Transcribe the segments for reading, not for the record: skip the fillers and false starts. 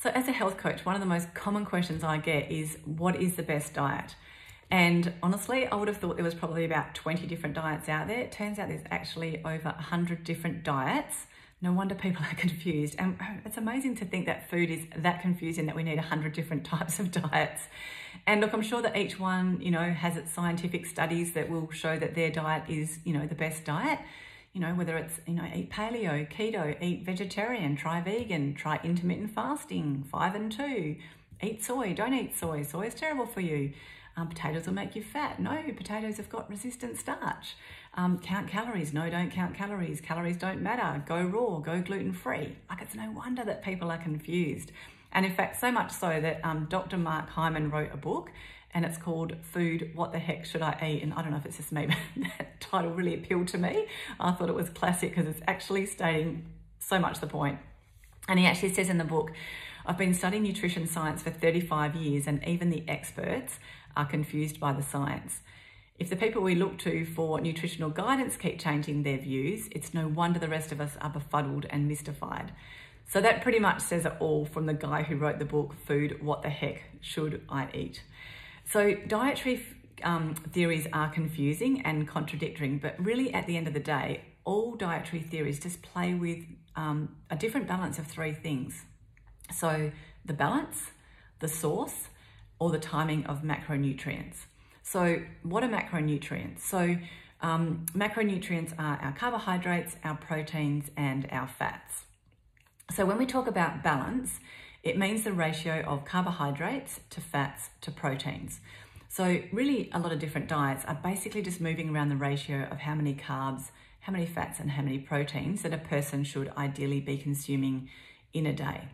So as a health coach, one of the most common questions I get is, what is the best diet? And honestly, I would have thought there was probably about 20 different diets out there. It turns out there's actually over 100 different diets. No wonder people are confused. And it's amazing to think that food is that confusing that we need 100 different types of diets. And look, I'm sure that each one, has its scientific studies that will show that their diet is, the best diet. Whether it's, eat paleo, keto, eat vegetarian, try vegan, try intermittent fasting, 5 and 2, eat soy, don't eat soy, soy is terrible for you. Potatoes will make you fat. No, potatoes have got resistant starch. Count calories. No, don't count calories. Calories don't matter. Go raw, go gluten-free. Like, it's no wonder that people are confused. And in fact, so much so that Dr. Mark Hyman wrote a book, and it's called Food, What the Heck Should I Eat? And I don't know if it's just me, but that title really appealed to me. I thought it was classic because it's actually stating so much the point. And he actually says in the book, I've been studying nutrition science for 35 years, and even the experts are confused by the science. If the people we look to for nutritional guidance keep changing their views, it's no wonder the rest of us are befuddled and mystified. So that pretty much says it all from the guy who wrote the book, Food, What the Heck Should I Eat? So dietary theories are confusing and contradictory, but really at the end of the day, all dietary theories just play with a different balance of three things. So the balance, the source, or the timing of macronutrients. So what are macronutrients? So macronutrients are our carbohydrates, our proteins, and our fats. So when we talk about balance, it means the ratio of carbohydrates to fats to proteins. So really a lot of different diets are basically just moving around the ratio of how many carbs, how many fats, and how many proteins that a person should ideally be consuming in a day.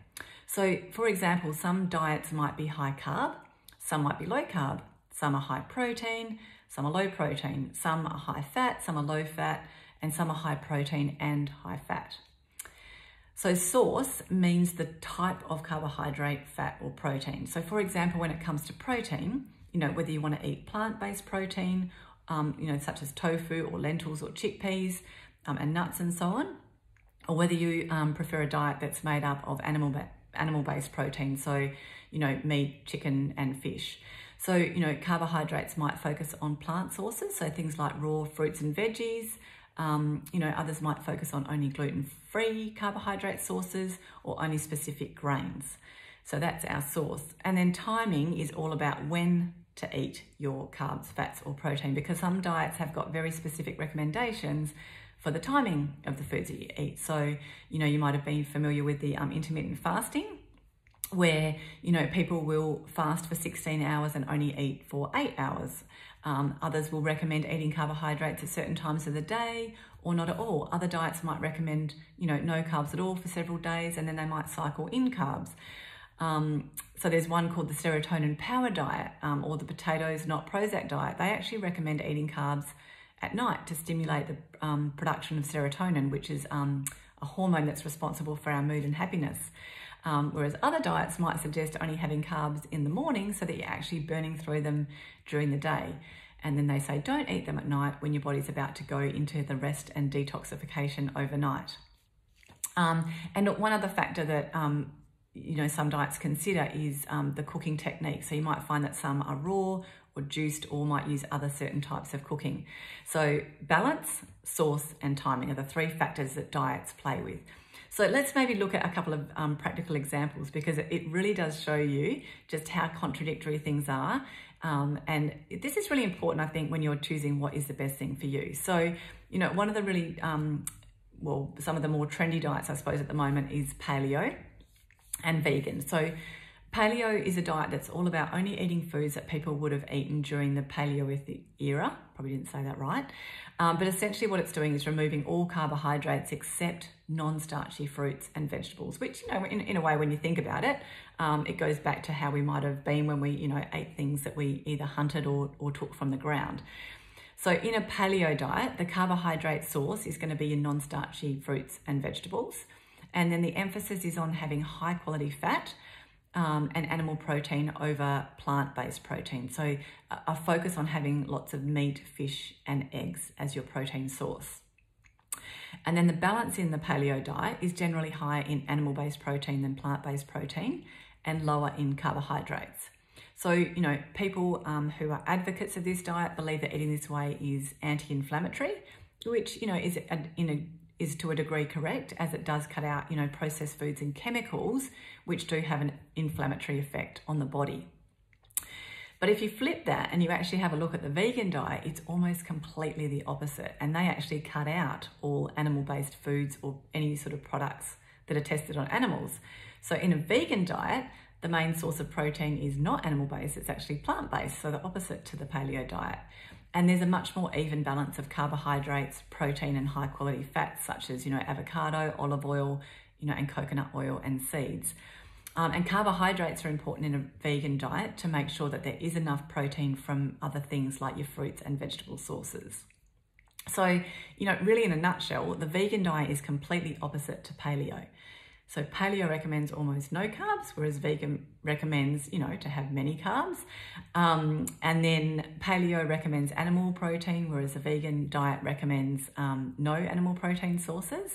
So for example, some diets might be high carb, some might be low carb, some are high protein, some are low protein, some are high fat, some are low fat, and some are high protein and high fat. So source means the type of carbohydrate, fat, or protein. So for example, when it comes to protein, whether you want to eat plant-based protein, such as tofu or lentils or chickpeas and nuts and so on, or whether you prefer a diet that's made up of animal-based protein, so, meat, chicken, and fish. So, carbohydrates might focus on plant sources, so things like raw fruits and veggies. Others might focus on only gluten-free carbohydrate sources or only specific grains. So that's our source. And then timing is all about when to eat your carbs, fats, or protein, because some diets have got very specific recommendations for the timing of the foods that you eat. So, you might have been familiar with the intermittent fasting, where, people will fast for 16 hours and only eat for 8 hours. Others will recommend eating carbohydrates at certain times of the day or not at all. Other diets might recommend, no carbs at all for several days, and then they might cycle in carbs. So there's one called the serotonin power diet, or the potatoes not Prozac diet. They actually recommend eating carbs at night to stimulate the production of serotonin, which is a hormone that's responsible for our mood and happiness. Whereas other diets might suggest only having carbs in the morning so that you're actually burning through them during the day. And then they say don't eat them at night when your body's about to go into the rest and detoxification overnight. And look, one other factor that some diets consider is the cooking technique. So you might find that some are raw or juiced or might use other certain types of cooking. So balance, source, and timing are the three factors that diets play with. So let's maybe look at a couple of practical examples, because it really does show you just how contradictory things are. And this is really important, I think, when you're choosing what is the best thing for you. So, one of the really, some of the more trendy diets, I suppose, at the moment is paleo and vegan. So paleo is a diet that's all about only eating foods that people would have eaten during the Paleolithic era. Probably didn't say that right. But essentially what it's doing is removing all carbohydrates except non-starchy fruits and vegetables, which, in a way, when you think about it, it goes back to how we might have been when we, ate things that we either hunted or took from the ground. So in a paleo diet, the carbohydrate source is going to be your non-starchy fruits and vegetables. And then the emphasis is on having high quality fat and animal protein over plant-based protein. So a focus on having lots of meat, fish, and eggs as your protein source. And then the balance in the paleo diet is generally higher in animal-based protein than plant-based protein and lower in carbohydrates. So, you know, people who are advocates of this diet believe that eating this way is anti-inflammatory, which, you know, is to a degree correct, as it does cut out, you know, processed foods and chemicals, which do have an inflammatory effect on the body. But if you flip that and you actually have a look at the vegan diet, it's almost completely the opposite. And they actually cut out all animal-based foods or any sort of products that are tested on animals. So in a vegan diet, the main source of protein is not animal-based, it's actually plant-based, so the opposite to the paleo diet. And there's a much more even balance of carbohydrates, protein, and high-quality fats, such as, you know, avocado, olive oil, you know, and coconut oil and seeds. And carbohydrates are important in a vegan diet to make sure that there is enough protein from other things like your fruits and vegetable sources. So, you know, really in a nutshell, the vegan diet is completely opposite to paleo. So paleo recommends almost no carbs, whereas vegan recommends, you know, to have many carbs. And then paleo recommends animal protein, whereas a vegan diet recommends no animal protein sources.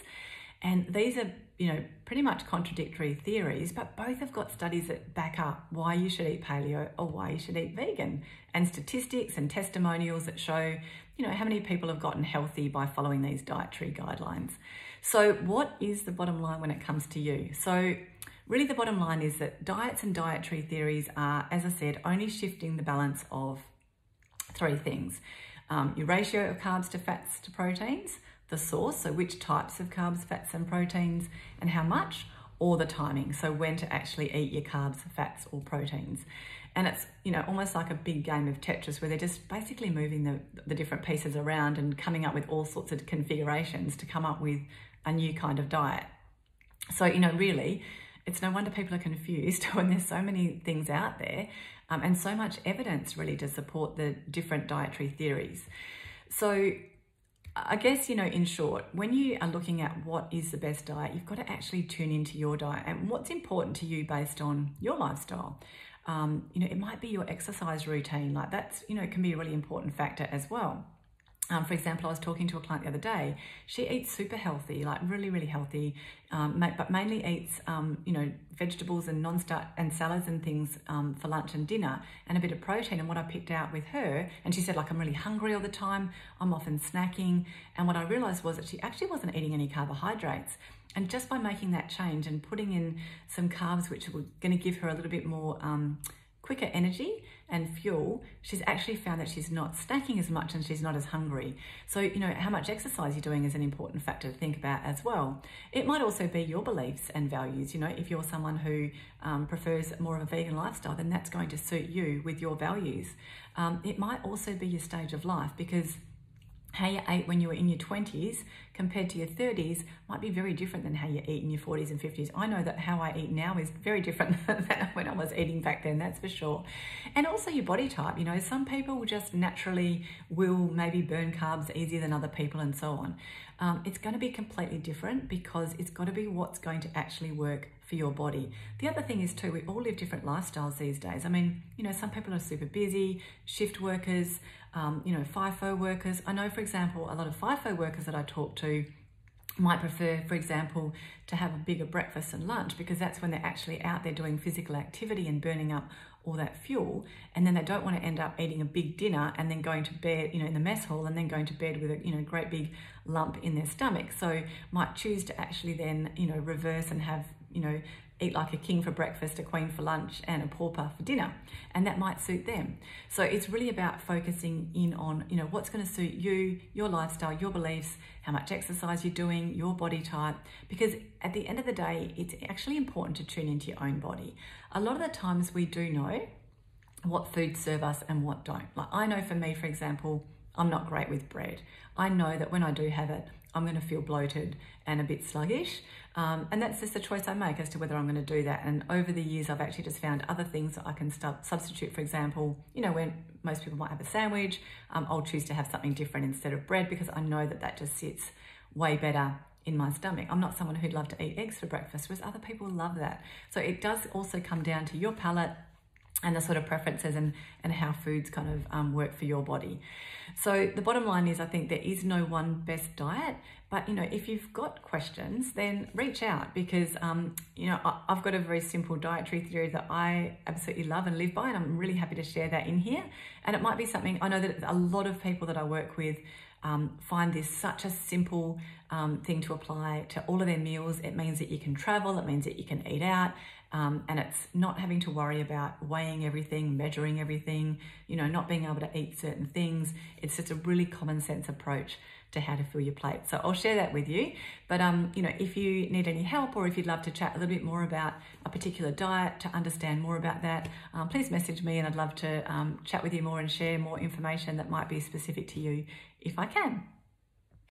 And these are, you know, pretty much contradictory theories, but both have got studies that back up why you should eat paleo or why you should eat vegan, and statistics and testimonials that show, you know, how many people have gotten healthy by following these dietary guidelines. So what is the bottom line when it comes to you? So really the bottom line is that diets and dietary theories are, as I said, only shifting the balance of three things. Your ratio of carbs to fats to proteins, the source, so which types of carbs, fats and proteins, and how much, or the timing, so when to actually eat your carbs, fats or proteins. And it's, you know, almost like a big game of Tetris where they're just basically moving the different pieces around and coming up with all sorts of configurations to come up with a new kind of diet. So, you know, really, it's no wonder people are confused when there's so many things out there and so much evidence really to support the different dietary theories. So I guess, you know, in short, when you are looking at what is the best diet, you've got to actually tune into your diet and what's important to you based on your lifestyle. You know, it might be your exercise routine, like that's, you know, can be a really important factor as well. For example, I was talking to a client the other day. She eats super healthy, like really, really healthy, but mainly eats, you know, vegetables and non-starch and salads and things for lunch and dinner, and a bit of protein. And what I picked out with her, and she said, like, I'm really hungry all the time. I'm often snacking. And what I realized was that she actually wasn't eating any carbohydrates. And just by making that change and putting in some carbs, which were going to give her a little bit more quicker energy and fuel, she's actually found that she's not snacking as much and she's not as hungry. So, you know, how much exercise you're doing is an important factor to think about as well. It might also be your beliefs and values. You know, if you're someone who prefers more of a vegan lifestyle, then that's going to suit you with your values. It might also be your stage of life, because how you ate when you were in your 20s compared to your 30s might be very different than how you eat in your 40s and 50s. I know that how I eat now is very different than when I was eating back then, that's for sure. And also your body type, you know, some people just naturally will maybe burn carbs easier than other people and so on. It's going to be completely different because it's got to be what's going to actually work for your body. The other thing is too, we all live different lifestyles these days. I mean, you know, some people are super busy, shift workers, you know, FIFO workers. I know, for example, a lot of FIFO workers that I talk to might prefer, for example, to have a bigger breakfast and lunch, because that's when they're actually out there doing physical activity and burning up all that fuel, and then they don't want to end up eating a big dinner and then going to bed, you know, in the mess hall, and then going to bed with a, you know, great big lump in their stomach. So might choose to actually then, you know, reverse and have, you know, eat like a king for breakfast, a queen for lunch, and a pauper for dinner, and that might suit them. So it's really about focusing in on, you know, what's going to suit you, your lifestyle, your beliefs, how much exercise you're doing, your body type, because at the end of the day, it's actually important to tune into your own body. A lot of the times we do know what foods serve us and what don't. Like, I know for me, for example, I'm not great with bread. I know that when I do have it, I'm going to feel bloated and a bit sluggish. And that's just a choice I make as to whether I'm going to do that. And over the years, I've actually just found other things that I can substitute. For example, you know, when most people might have a sandwich, I'll choose to have something different instead of bread, because I know that that just sits way better in my stomach. I'm not someone who'd love to eat eggs for breakfast, whereas other people love that. So it does also come down to your palate, and the sort of preferences and how foods kind of work for your body. So the bottom line is, I think there is no one best diet, but if you've got questions, then reach out, because I've got a very simple dietary theory that I absolutely love and live by, and I'm really happy to share that in here. And it might be something, I know that a lot of people that I work with find this such a simple thing to apply to all of their meals. It means that you can travel, it means that you can eat out, and it's not having to worry about weighing everything, measuring everything, not being able to eat certain things. It's just a really common sense approach to how to fill your plate. So I'll share that with you. But if you need any help, or if you'd love to chat a little bit more about a particular diet, to understand more about that, please message me, and I'd love to chat with you more and share more information that might be specific to you if I can.